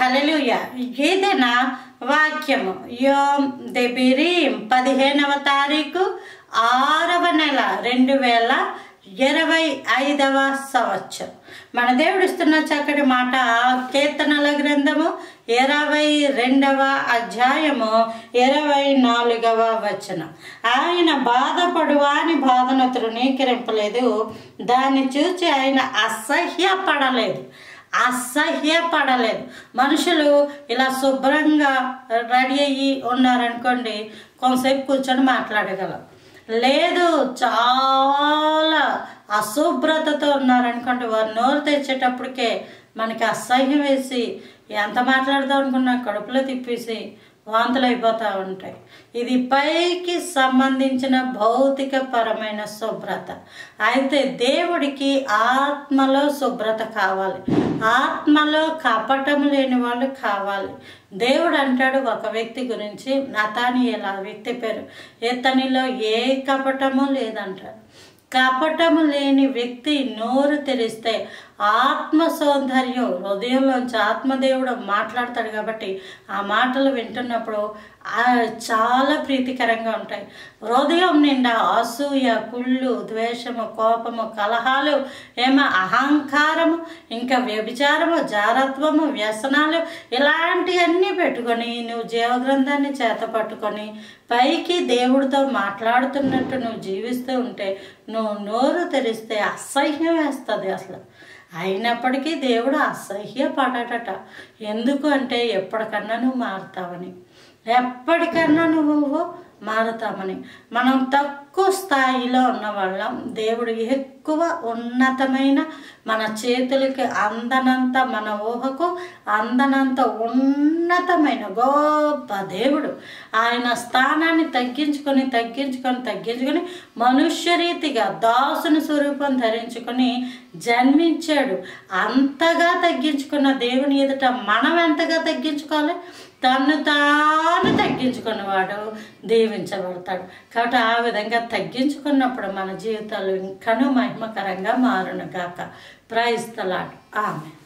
హల్లెలూయా. ఏదైనా వాక్యము యోమ్ దెబిరీం 15వ తారీఖు 6వ నెల 2025వ సంవత్సరం. మన దేవుడు ఇస్తున్న చక్కటి మాట కీర్తనల గ్రంథము 22వ అధ్యాయము 24వ వచనం. ఆయన బాధపడు వాని బాధను తృణీకరింపలేదు, దాన్ని చూచి ఆయన అసహ్యపడలేదు. మనుషులు ఇలా శుభ్రంగా రెడీ అయ్యి ఉన్నారనుకోండి, కొంతసేపు కూర్చొని మాట్లాడగలం. లేదు, చాలా అశుభ్రతతో ఉన్నారనుకోండి, వారు నోరు తెచ్చేటప్పటికే మనకి అసహ్యం వేసి ఎంత మాట్లాడదాం అనుకున్నా కడుపులో తిప్పేసి వాంతులు అయిపోతూ ఉంటాయి. ఇది పైకి సంబంధించిన భౌతిక పరమైన శుభ్రత. అయితే దేవుడికి ఆత్మలో శుభ్రత కావాలి, ఆత్మలో కపటము లేని వాళ్ళు కావాలి. దేవుడు అంటాడు ఒక వ్యక్తి గురించి, నతానియేలు ఆ వ్యక్తి పేరు, ఇతనిలో ఏ కపటము లేదంటాడు. కపటము లేని వ్యక్తి నోరు తెరిస్తే ఆత్మ సౌందర్యం హృదయంలోంచి ఆత్మదేవుడు మాట్లాడతాడు కాబట్టి ఆ మాటలు వింటున్నప్పుడు చాలా ప్రీతికరంగా ఉంటాయి. హృదయం నిండా అసూయ, కుళ్ళు, ద్వేషము, కోపము, కలహాలు, అహంకారము, ఇంకా వ్యభిచారము, జారత్వము, వ్యసనాలు, ఇలాంటివన్నీ పెట్టుకొని నువ్వు జీవగ్రంథాన్ని చేత పట్టుకొని పైకి దేవుడితో మాట్లాడుతున్నట్టు నువ్వు జీవిస్తూ ఉంటే నువ్వు నోరు తెరిస్తే అసహ్యం వేస్తుంది అసలు. అయినప్పటికీ దేవుడు అసహ్యపడట. ఎందుకు అంటే ఎప్పటికన్నా నువ్వు మారుతావని, ఎప్పటికన్నా నువ్వు మారుతామని. మనం తక్కువ స్థాయిలో ఉన్న వాళ్ళం, దేవుడు ఎక్కువ ఉన్నతమైన, మన చేతులకి అందనంత, మన ఊహకు అందనంత ఉన్నతమైన గొప్ప దేవుడు. ఆయన స్థానాన్ని తగ్గించుకొని మనుష్య రీతిగా దాసుని స్వరూపం ధరించుకొని జన్మించాడు. అంతగా తగ్గించుకున్న దేవుని ఎదుట మనం ఎంతగా తగ్గించుకోవాలి? తను తాను తగ్గించుకున్నవాడు దీవించబడతాడు. కాబట్టి ఆ విధంగా తగ్గించుకున్నప్పుడు మన జీవితాలు ఇంకనూ మహిమకరంగా మారును గాక. Praise the Lord. ఆమేన్.